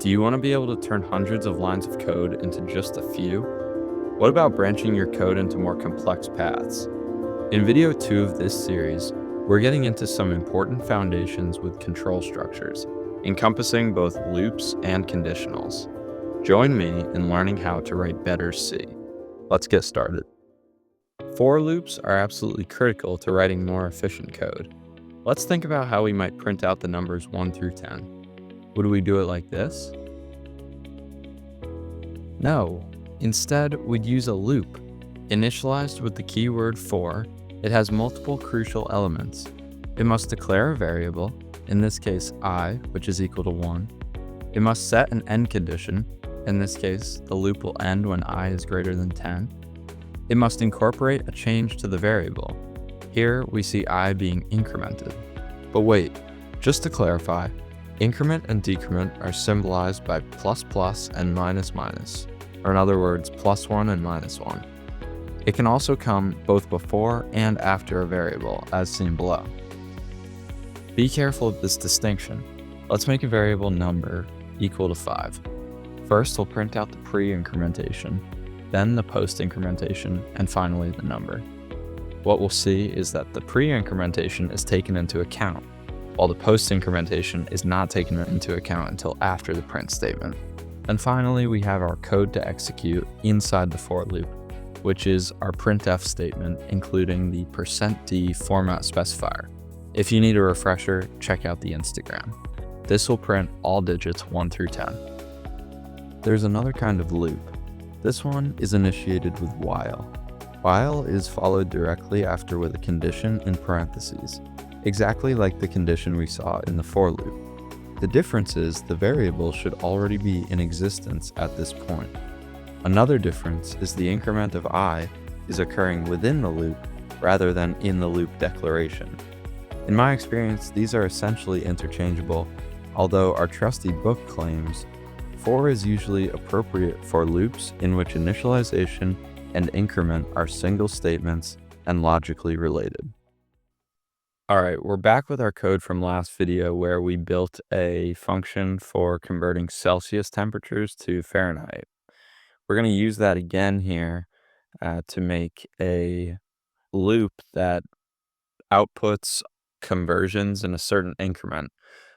Do you want to be able to turn hundreds of lines of code into just a few? What about branching your code into more complex paths? In video 2 of this series, we're getting into some important foundations with control structures, encompassing both loops and conditionals. Join me in learning how to write better C. Let's get started. For loops are absolutely critical to writing more efficient code. Let's think about how we might print out the numbers 1 through 10. Would we do it like this? No. Instead, we'd use a loop. Initialized with the keyword for, it has multiple crucial elements. It must declare a variable, in this case I, which is equal to 1. It must set an end condition, in this case the loop will end when I is greater than 10. It must incorporate a change to the variable. Here we see I being incremented. But wait, just to clarify, increment and decrement are symbolized by plus and minus, or in other words, +1 and -1. It can also come both before and after a variable, as seen below. Be careful of this distinction. Let's make a variable number equal to 5. First, we'll print out the pre-incrementation, then the post-incrementation, and finally the number. What we'll see is that the pre-incrementation is taken into account, while the post-incrementation is not taken into account until after the print statement. And finally, we have our code to execute inside the for loop, which is our printf statement, including the %d format specifier. If you need a refresher, check out the Instagram. This will print all digits 1 through 10. There's another kind of loop. This one is initiated with while. While is followed directly after with a condition in parentheses, exactly like the condition we saw in the for loop. The difference is the variable should already be in existence at this point. Another difference is the increment of I is occurring within the loop rather than in the loop declaration. In my experience, these are essentially interchangeable, although our trusty book claims for is usually appropriate for loops in which initialization and increment are single statements and logically related. All right, we're back with our code from last video where we built a function for converting Celsius temperatures to Fahrenheit. We're going to use that again here to make a loop that outputs conversions in a certain increment.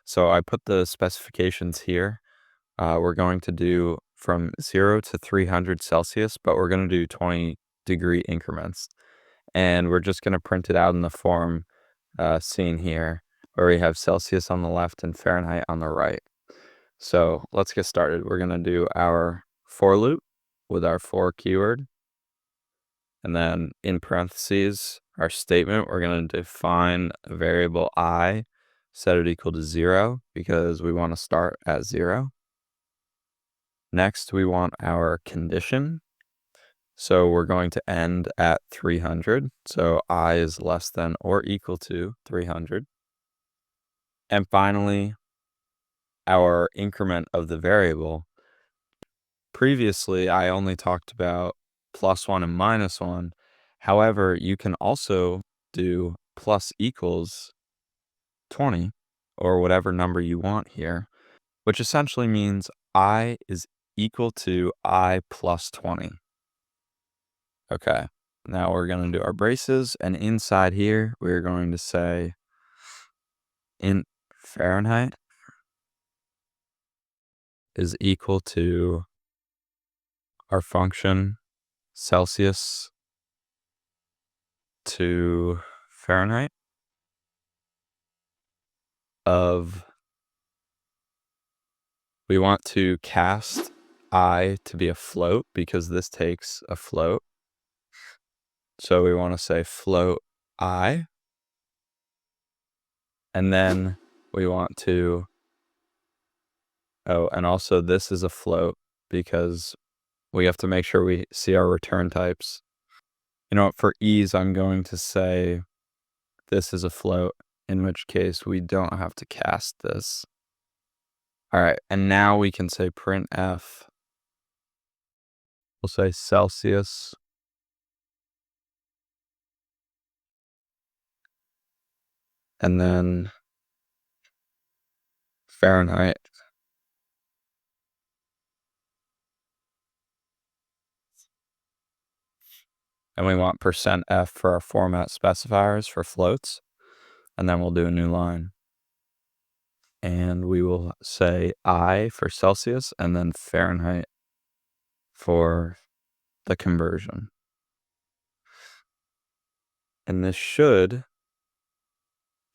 So I put the specifications here. We're going to do from 0 to 300 Celsius, but we're going to do 20-degree increments. And we're just going to print it out in the form seen here, where we have Celsius on the left and Fahrenheit on the right. So let's get started. We're going to do our for loop with our for keyword. And then in parentheses, our statement, we're going to define a variable I, set it equal to 0 because we want to start at 0. Next, we want our condition. So we're going to end at 300. So I is less than or equal to 300. And finally, our increment of the variable. Previously, I only talked about +1 and -1. However, you can also do plus equals 20 or whatever number you want here, which essentially means I is equal to I plus 20. Okay, now we're going to do our braces, and inside here, we're going to say in Fahrenheit is equal to our function Celsius to Fahrenheit of, we want to cast I to be a float because this takes a float. So we want to say float I. And then we want to, and also this is a float because we have to make sure we see our return types. You know what, for ease, I'm going to say this is a float, in which case we don't have to cast this. All right, and now we can say printf. We'll say Celsius and then Fahrenheit. and we want %f for our format specifiers for floats, and then we'll do a new line. And we will say I for Celsius and then Fahrenheit for the conversion. And this should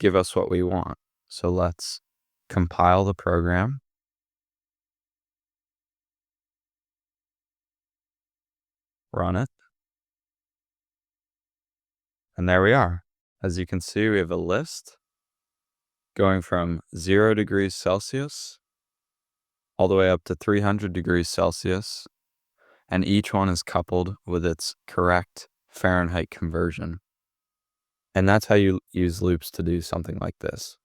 give us what we want. So let's compile the program. Run it. And there we are. As you can see, we have a list going from 0 degrees Celsius all the way up to 300 degrees Celsius, and each one is coupled with its correct Fahrenheit conversion. And that's how you use loops to do something like this.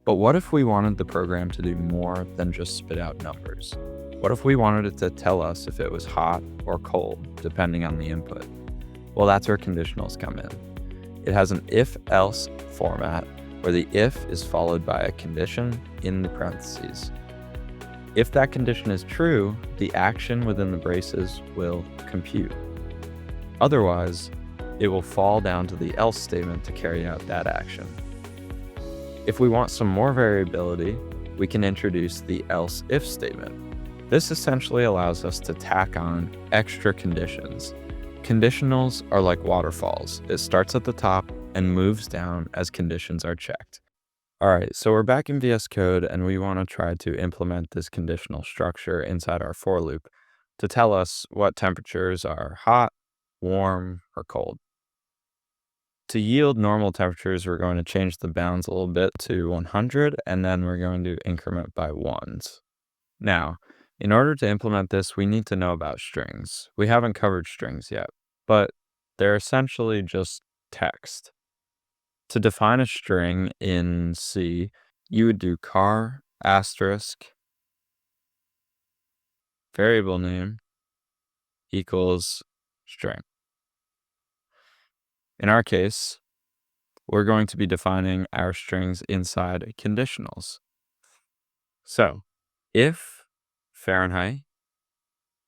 But what if we wanted the program to do more than just spit out numbers? What if we wanted it to tell us if it was hot or cold, depending on the input? Well, that's where conditionals come in. It has an if-else format where the if is followed by a condition in the parentheses. If that condition is true, the action within the braces will compute. Otherwise, it will fall down to the else statement to carry out that action. If we want some more variability, we can introduce the else if statement. This essentially allows us to tack on extra conditions. Conditionals are like waterfalls. It starts at the top and moves down as conditions are checked. All right, so we're back in VS Code and we want to try to implement this conditional structure inside our for loop to tell us what temperatures are hot, warm, or cold. To yield normal temperatures, we're going to change the bounds a little bit to 100, and then we're going to increment by ones. Now, in order to implement this, we need to know about strings. We haven't covered strings yet, but they're essentially just text. To define a string in C, you would do char asterisk variable name equals string. In our case, we're going to be defining our strings inside conditionals. So if Fahrenheit,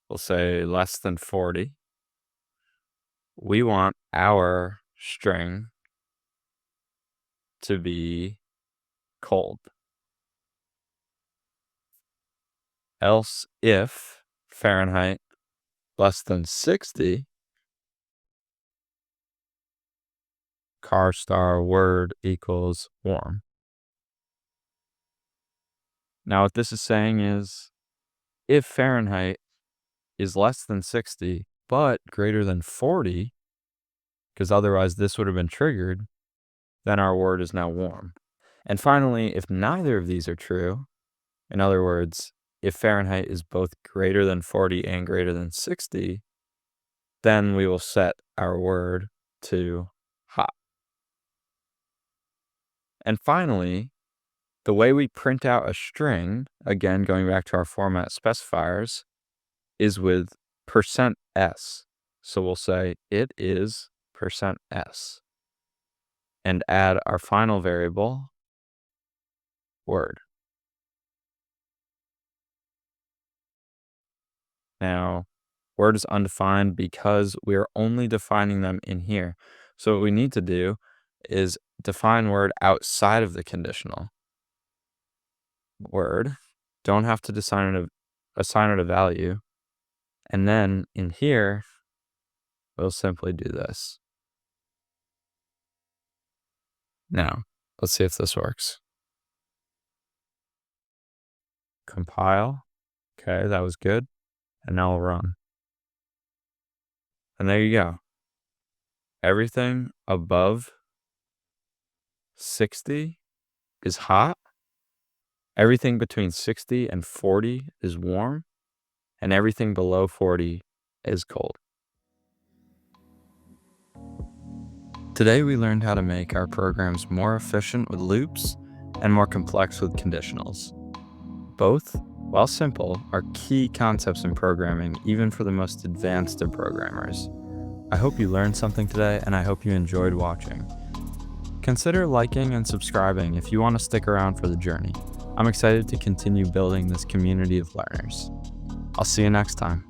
we'll say less than 40, we want our string to be cold. Else if Fahrenheit less than 60, char star word equals warm. Now what this is saying is if Fahrenheit is less than 60 but greater than 40, because otherwise this would have been triggered, then our word is now warm. And finally, if neither of these are true, in other words, if Fahrenheit is both greater than 40 and greater than 60, then we will set our word to hot. And finally, the way we print out a string, again, going back to our format specifiers, is with %s. So we'll say it is %s and add our final variable, word. Now, word is undefined because we're only defining them in here. So what we need to do is define word outside of the conditional. Word, don't have to assign it a value. And then in here, we'll simply do this. Now, let's see if this works. Compile. Okay, that was good. And now we'll run. And there you go. Everything above 60 is hot. Everything between 60 and 40 is warm. And everything below 40 is cold. Today we learned how to make our programs more efficient with loops and more complex with conditionals. Both, while simple, are key concepts in programming, even for the most advanced of programmers. I hope you learned something today, and I hope you enjoyed watching. Consider liking and subscribing if you want to stick around for the journey. I'm excited to continue building this community of learners. I'll see you next time.